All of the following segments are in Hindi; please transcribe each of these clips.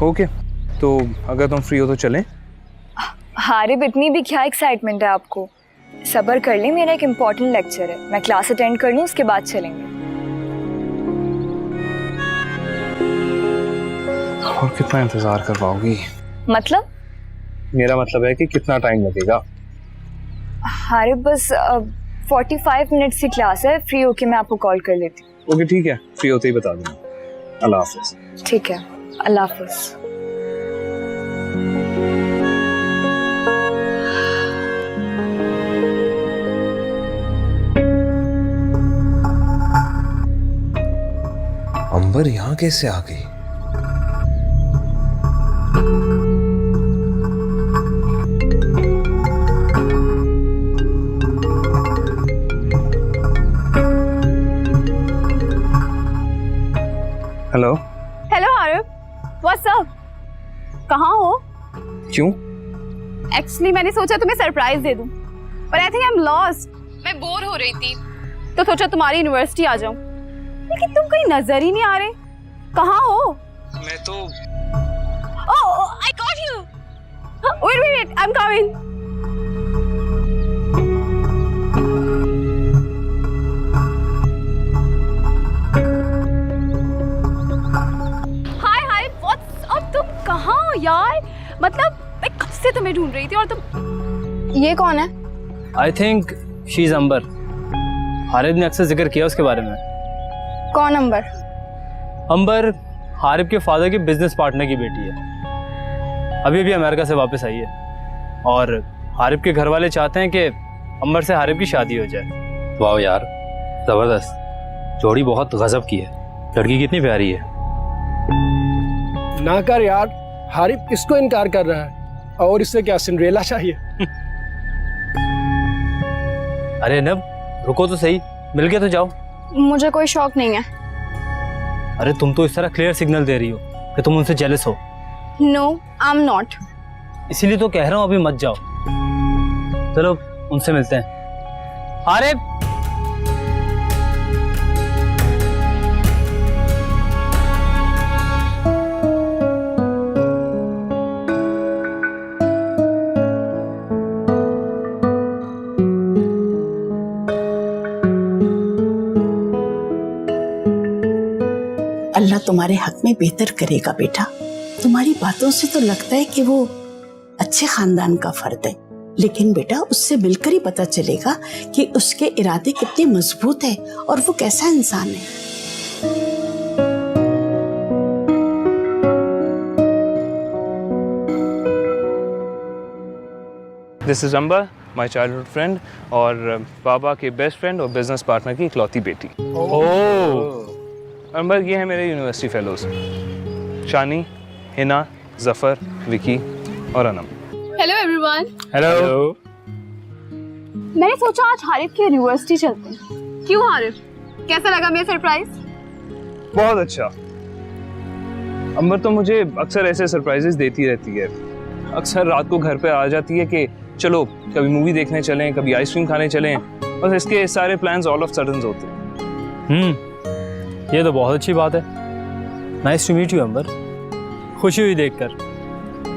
ओके, तो अगर तुम फ्री हो तो चलें। हारिब, इतनी भी क्या एक्साइटमेंट है आपको? सब्र कर ले, मेरा एक इम्पोर्टेंट लेक्चर है, मैं क्लास अटेंड कर लूँ, उसके बाद चलेंगे। और कितना इंतजार कर पाओगी? मतलब? मेरा मतलब है कि कितना टाइम लगेगा? हारिब, बस 45 मिनट्स की क्लास है, फ्री होके मैं आपको कॉल कर लेती हूँ। ओके ठीक है, फ्री होते ही बता दूंगा। अल्लाह हाफिज। ठीक है, अल्लाह हाफिज। अंबर यहाँ कैसे आ गई? Hello. Hello Harib, what's up? कहाँ हो? क्यों? एक्चुअली मैंने सोचा तुम्हें सरप्राइज दे दूं, पर आई थिंक आई एम लॉस्ट। मैं बोर हो रही थी तो सोचा तुम्हारी यूनिवर्सिटी आ जाऊं, लेकिन तुम कहीं नजर ही नहीं आ रहे। कहाँ हो? मैं तो oh, I got you. Wait wait, I am coming. Hi hi, what's up? तुम कहाँ हो यार? मतलब मैं कब से तुम्हें ढूंढ रही थी और तुम। ये कौन है? आई थिंक शी इज अंबर। हारिब ने अक्सर जिक्र किया उसके बारे में। कौन अंबर? अंबर हारिब के फादर के बिजनेस पार्टनर की बेटी है, अभी अभी अमेरिका से वापस आई है और हारिब के घर वाले चाहते हैं कि अंबर से हारिब की शादी हो जाए। वाह यार, जबरदस्त, जोड़ी बहुत गजब की है। लड़की कितनी प्यारी है। ना कर यार, हारिब किसको इनकार कर रहा है? और इससे क्या सिंड्रेला चाहिए? अरे नब, रुको तो सही, मिल के तो जाओ। मुझे कोई शौक नहीं है। अरे तुम तो इस तरह क्लियर सिग्नल दे रही हो कि तुम उनसे जेलस हो। No, I am not. इसीलिए तो कह रहा हूँ अभी मत जाओ। चलो उनसे मिलते हैं। हारिब, अल्लाह तुम्हारे हक में बेहतर करेगा बेटा। तुम्हारी बातों से तो लगता है कि वो अच्छे खानदान का फर्द है, लेकिन बेटा उससे मिलकर ही पता चलेगा कि उसके इरादे कितने मजबूत है और वो कैसा इंसान है। This is Amber, my childhood friend और बाबा के बेस्ट फ्रेंड और बिजनेस पार्टनर की इकलौती बेटी। ओह अंबर, ये है मेरे यूनिवर्सिटी फेलोज, शानी, हिना, जफर, विकी और अनम। Hello everyone. हेलो। मैंने सोचा आज हारिब की यूनिवर्सिटी चलते हैं। क्यों हारिब, कैसा लगा मेरा सरप्राइज? बहुत अच्छा। अंबर तो मुझे अक्सर ऐसे सरप्राइजेस देती रहती है। अक्सर रात को घर पे आ जाती है कि चलो कभी मूवी देखने चलें, कभी आइसक्रीम खाने चलें, बस इसके सारे प्लान्स ऑल ऑफ सडन होते हैं। ये तो बहुत अच्छी बात है। नाइस टू मीट यू अंबर। खुशी हुई देखकर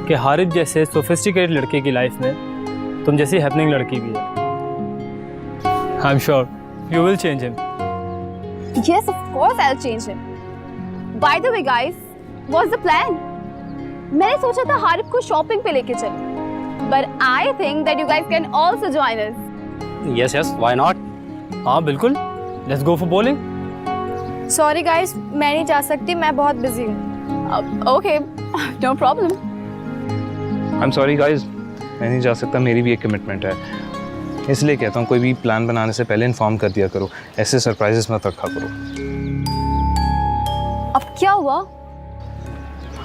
कि हारिब जैसे सोफिस्टिकेटेड लड़के की लाइफ में तुम जैसी हैपनिंग लड़की भी है। I am sure you will change him. Yes, of course I'll change him. By the way guys, what's the plan? मैंने सोचा था हारिब को शॉपिंग पे लेके चलें, but I think that you guys can also join us. Yes yes, why not? हाँ बिल्कुल, let's go for bowling. Sorry guys, मैं नहीं जा सकती, मैं बहुत बिजी हूँ। Okay, no problem. I am sorry guys, मैं नहीं जा सकता, मेरी भी एक कमिटमेंट है। इसलिए कहता हूँ कोई भी प्लान बनाने से पहले इन्फॉर्म कर दिया करो, ऐसे सरप्राइजेस मत रखा करो। अब क्या हुआ?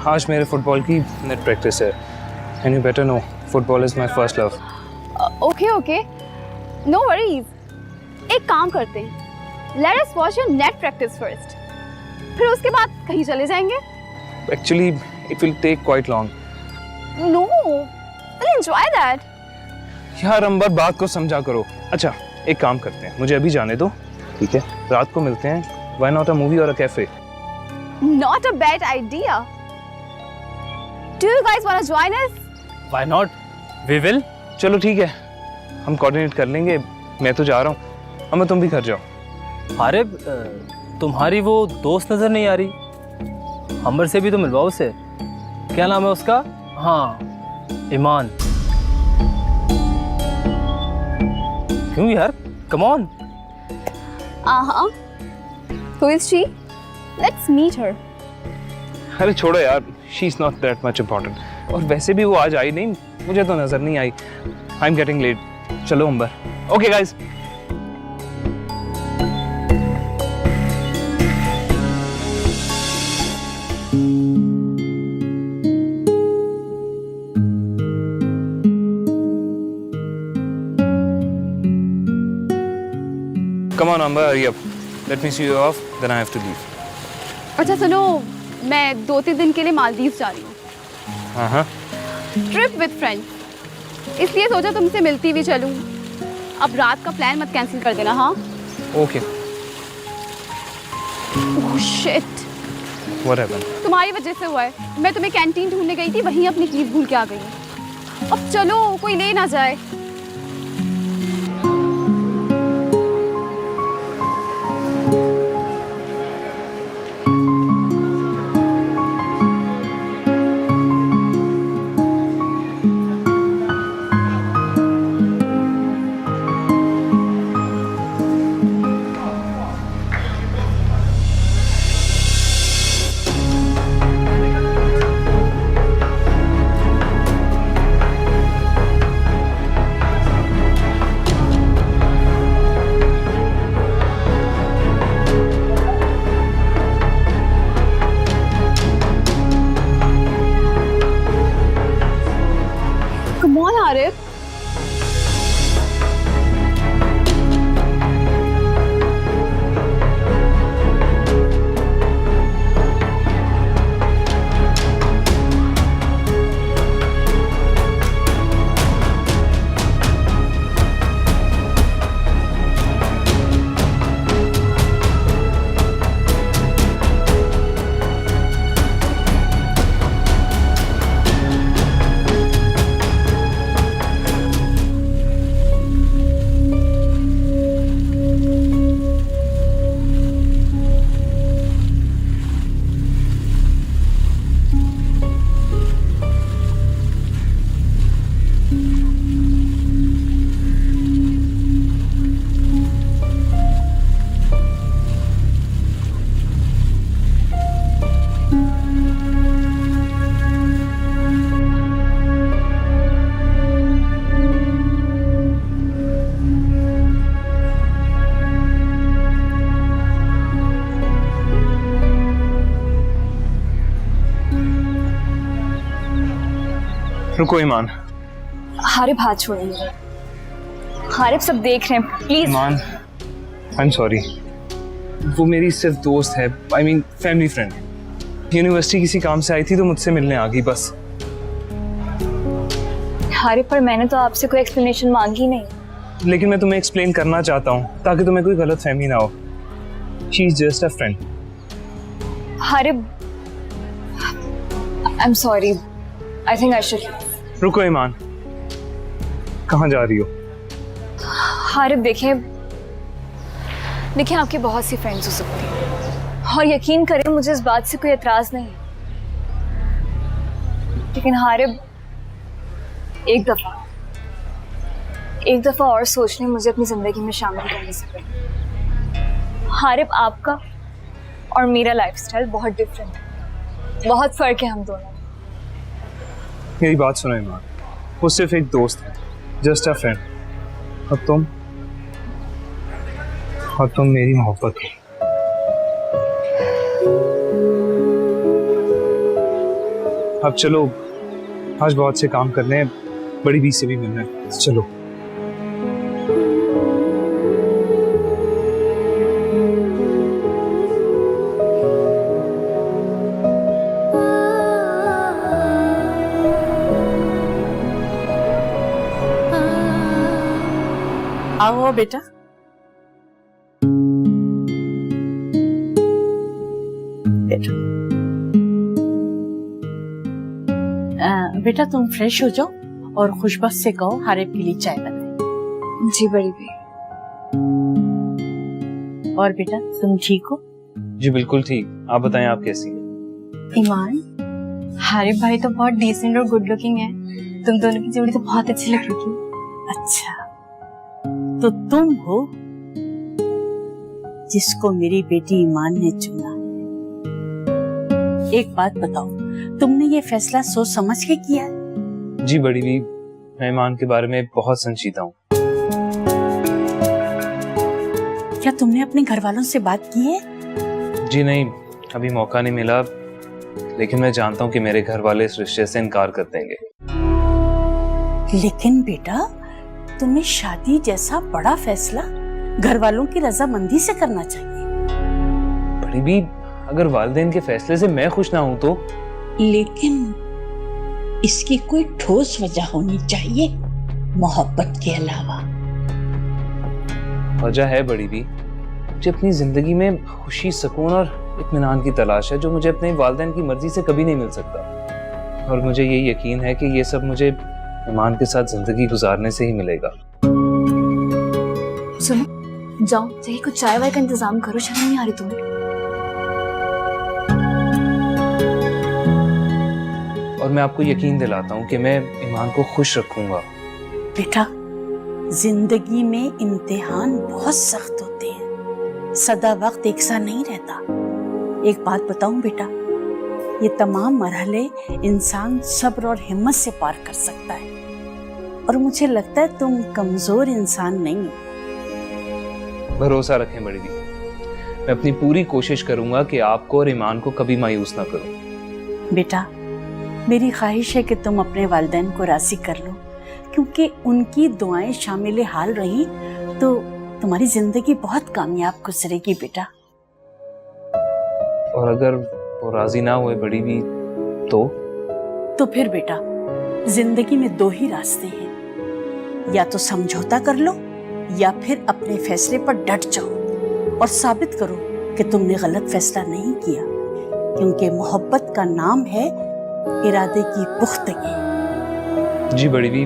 आज मेरे फुटबॉल की नेट प्रैक्टिस है and you better know football is my first love. Okay, no worries. एक काम करते हैं, let us watch your net practice first. फिर उसके बाद कहीं चले जाएंगे। Actually it will take quite long. No, we'll enjoy that. यार अंबर, बात को समझा करो। अच्छा एक काम करते हैं, मुझे अभी जाने दो, ठीक है? रात को मिलते हैं, व्हाई नॉट अ मूवी और अ cafe? Not a bad idea. Do you guys want to join us? Why not? We will. चलो ठीक है, हम कोऑर्डिनेट कर लेंगे। मैं तो जा रहा हूँ, अम्मा तुम भी घर जाओ। हारिब, तुम्हारी वो दोस्त नज़र नहीं आ रही। अंबर से भी तो मिलवाओ उसे। क्या नाम है उसका? हाँ, ईमान। क्यों यार? Come on. Who is she? Let's meet her. अरे छोड़ो यार, she is not that much important. और वैसे भी वो आज आई नहीं, मुझे तो नजर नहीं आई। I am getting late. चलो Amber. Okay guys. Come on Amber, hurry up. Let me see you off, then I have to leave. अच्छा सुनो, मैं 2-3 दिन के लिए मालदीव जा रही हूँ। हाँ। ट्रिप विद फ्रेंड्स, इसलिए सोचा तुमसे मिलती भी चलूँ। अब रात का प्लान मत कैंसिल कर देना, हाँ? Okay. Oh shit, What happened? तुम्हारी वजह से हुआ है। मैं तुम्हें कैंटीन ढूंढने गई थी, वहीं अपनी कीज भूल के आ गई हूँ। अब चलो, कोई ले ना जाए। Come on, Arif. रुको ईमान। हारिब हाथ छोड़िए। हारिब सब देख रहे हैं, please. Iman, I am sorry. वो मेरी सिर्फ दोस्त है, I mean family friend. University किसी काम से आई थी तो मुझसे मिलने आ गई बस। हारिब, पर मैंने तो आपसे कोई एक्सप्लेनेशन मांगी नहीं। लेकिन मैं तुम्हें एक्सप्लेन करना चाहता हूँ ताकि तुम्हें कोई गलत फहमी ना हो। She is just a friend. Harib, I am sorry. I think I should. रुको ईमान, कहाँ जा रही हो? हारिब देखिए आपकी बहुत सी फ्रेंड्स हो सकती हैं और यकीन करें मुझे इस बात से कोई एतराज नहीं है, लेकिन हारिब एक दफा और सोचने मुझे अपनी जिंदगी में शामिल करने से पहले। हारिब, आपका और मेरा लाइफस्टाइल बहुत डिफरेंट है, बहुत फर्क है हम दोनों में। मेरी बात सुनो ईमान, वो सिर्फ एक दोस्त है, जस्ट अ फ्रेंड। और तुम मेरी मोहब्बत हो। अब चलो, आज बहुत से काम करने हैं, बड़ी बीच से भी मिलना है। चलो। आओ बेटा। बेटा तुम फ्रेश हो जाओ और खुशबख्त से कहो हारिब के लिए चाय बनाए। जी बड़ी भी। और बेटा तुम ठीक हो? जी बिल्कुल ठीक। आप बताएं, आप कैसी हैं? ईमान, हारिब भाई तो बहुत डिसेंट और गुड लुकिंग है। तुम दोनों की जोड़ी तो बहुत अच्छी लग रही है। अच्छा, तो तुम हो जिसको मेरी बेटी ईमान ने चुना। एक बात बताओ, तुमने ये फैसला सोच समझ के किया है? जी बड़ी भी, मैं ईमान के बारे में बहुत संजीदा हूँ। क्या तुमने अपने घर वालों से बात की है? जी नहीं, अभी मौका नहीं मिला, लेकिन मैं जानता हूँ कि मेरे घर वाले इस रिश्ते से इनकार कर देंगे। लेकिन बेटा, तुम्हें शादी जैसा बड़ा फैसला घर वालों की रजामंदी से करना चाहिए। बड़ी भी, अगर वालिदैन के फैसले से मैं खुश ना हूं तो? लेकिन इसकी कोई ठोस वजह होनी चाहिए, मोहब्बत के अलावा। वजह है बड़ी भी, मुझे अपनी जिंदगी में खुशी, सुकून और इत्मीनान की तलाश है, जो मुझे अपने वालिदैन की मर्जी से कभी नहीं मिल सकता। और मुझे ये यकीन है कि ये सब मुझे ईमान के साथ जिंदगी गुजारने से ही मिलेगा। सुनो, जाओ जाइए कुछ चाय वाय का इंतजाम करो। शर्म नहीं आ रही तुम्हें? और मैं आपको यकीन दिलाता हूँ कि मैं ईमान को खुश रखूंगा। बेटा, जिंदगी में इम्तिहान बहुत सख्त होते हैं, सदा वक्त एक सा नहीं रहता। एक बात बताऊं बेटा, ये तमाम मरहले इंसान सब्र और हिम्मत से पार कर सकता है। और मुझे लगता है तुम कमजोर इंसान नहीं हो। भरोसा रखें बड़ी भी, मैं अपनी पूरी कोशिश करूंगा कि आपको और ईमान को कभी मायूस ना करूं। बेटा, मेरी ख्वाहिश है कि तुम अपने वालिदैन को राजी कर लो, क्योंकि उनकी दुआएं शामिल हाल रही तो तुम्हारी जिंदगी बहुत कामयाब गुजरेगी बेटा। और अगर वो राजी ना हुए बड़ी भी तो फिर बेटा, जिंदगी में दो ही रास्ते हैं, या तो समझौता कर लो या फिर अपने फैसले पर डट जाओ और साबित करो कि तुमने गलत फैसला नहीं किया, क्योंकि मोहब्बत का नाम है इरादे की पुख्तगी। जी बड़ी भी,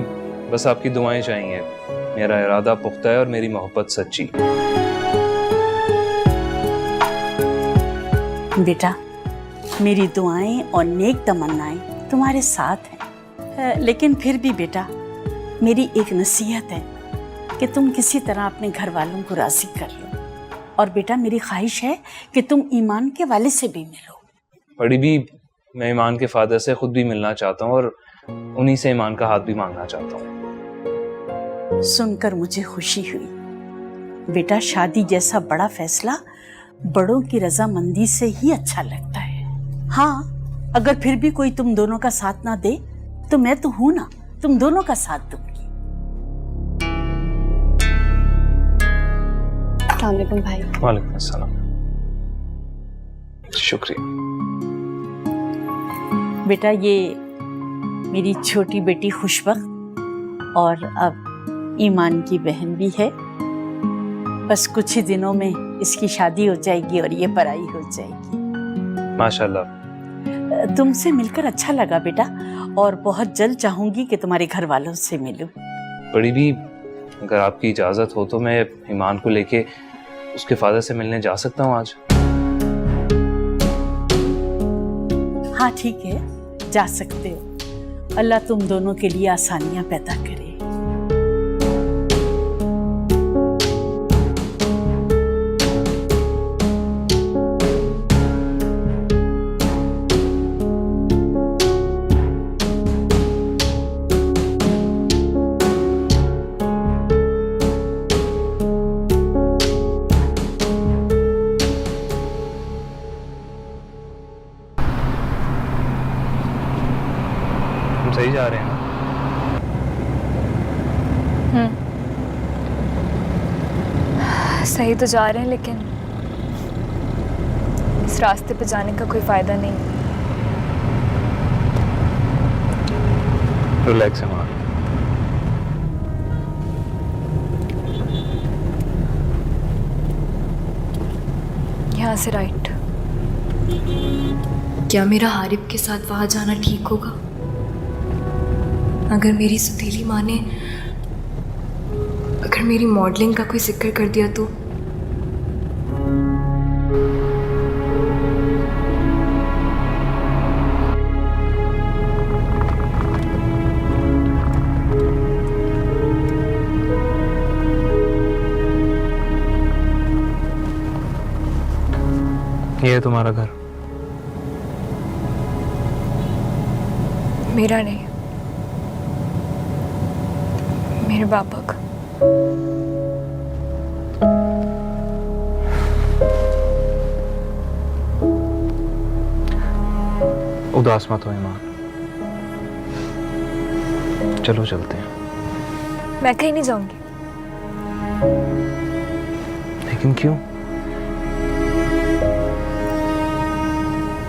बस आपकी दुआएं चाहिए। मेरा इरादा पुख्ता है और मेरी मोहब्बत सच्ची। बेटा, मेरी दुआएं और नेक तमन्नाएं तुम्हारे साथ हैं, लेकिन फिर भी बेटा, मेरी एक नसीहत है कि तुम किसी तरह अपने घर वालों को राजी कर लो। और बेटा, मेरी ख्वाहिश है कि तुम ईमान के वाले से भी मिलो। बड़ी भी, मैं ईमान के फादर से खुद भी मिलना चाहता हूँ और उन्हीं से ईमान का हाथ भी मांगना चाहता हूँ। सुनकर मुझे खुशी हुई। बेटा, शादी जैसा बड़ा फैसला बड़ों की रजामंदी से ही अच्छा लगता है। हाँ, अगर फिर भी कोई तुम दोनों का साथ ना दे तो मैं तो हूं ना, तुम दोनों का साथ दूंगी। अस्सलाम वालेकुम भाई। वालेकुम अस्सलाम। शुक्रिया। बेटा, ये मेरी छोटी बेटी खुशबख्त और अब ईमान की बहन भी है। बस कुछ ही दिनों में इसकी शादी हो जाएगी और ये पराई हो जाएगी। माशाल्लाह। तुमसे मिलकर अच्छा लगा बेटा, और बहुत जल्द चाहूंगी कि तुम्हारे घर वालों से मिलूं। बड़ी भी, अगर आपकी इजाजत हो तो मैं ईमान को लेके उसके फादर से मिलने जा सकता हूँ आज? हाँ ठीक है, जा सकते हो। अल्लाह तुम दोनों के लिए आसानियां पैदा करे। सही जा रहे हैं ना? सही तो जा रहे हैं, लेकिन इस रास्ते पे जाने का कोई फायदा नहीं। रिलैक्स है माँ। यहाँ से राइट। क्या मेरा हारिब के साथ वहां जाना ठीक होगा? अगर मेरी सुतीली माँ ने अगर मेरी मॉडलिंग का कोई जिक्र कर दिया तो ये है तुम्हारा घर। मेरा नहीं, मेरे पापा का। उदास मत हो ईमान, चलो चलते हैं। मैं कहीं नहीं जाऊंगी। लेकिन क्यों?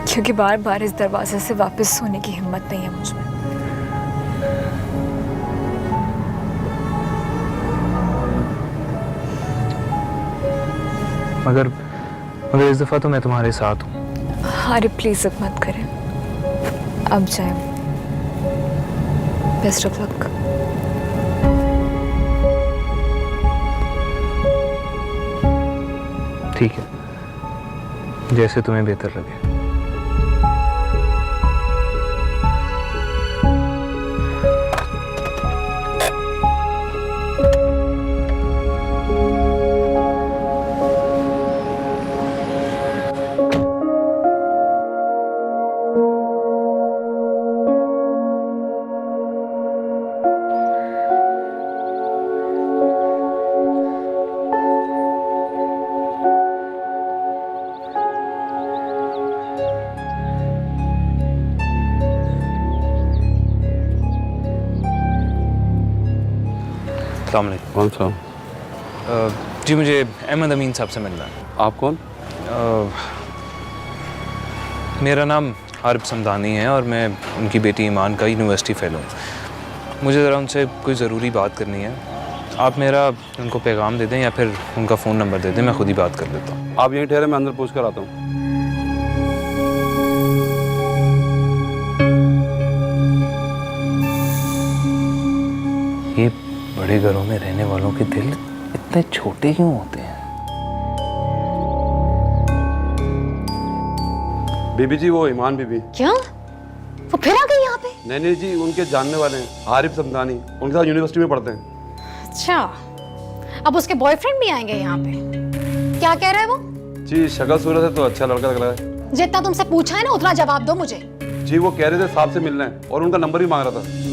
क्योंकि बार बार इस दरवाजे से वापस होने की हिम्मत नहीं है मुझ में। मगर मगर इस दफा तो मैं तुम्हारे साथ हूँ। अरे प्लीज जिद मत करें, अब जाए। Best of luck. ठीक है, जैसे तुम्हें बेहतर लगे। अस्सलाम वालेकुम। कौन सा? जी मुझे अहमद अमीन साहब से मिलना है। आप कौन? मेरा नाम हारिब समदानी है और मैं उनकी बेटी ईमान का यूनिवर्सिटी फेलो हूँ। मुझे ज़रा उनसे कोई ज़रूरी बात करनी है। आप मेरा उनको पैगाम दे दें या फिर उनका फ़ोन नंबर दे दें, मैं खुद ही बात कर लेता हूँ। आप यहीं ठहरे, मैं अंदर पूछ कर आता हूँ। ये बड़े घरों में रहने वालों के दिल इतने छोटे क्यों होते हैं? बीबी जी, वो ईमान बीबी। क्या वो फिर आ गई यहाँ पे? नहीं जी, उनके जानने वाले हैं, हारिब समदानी, उनके साथ यूनिवर्सिटी में पढ़ते हैं। अच्छा, अब उसके बॉयफ्रेंड भी आएंगे यहाँ पे? क्या कह रहा है वो? जी शक्ल सूरत है तो अच्छा लड़का लग रहा है। जितना तुमसे पूछा है ना उतना जवाब दो मुझे। जी वो कह रहे थे साहब से मिलना है और उनका नंबर भी मांग रहा था।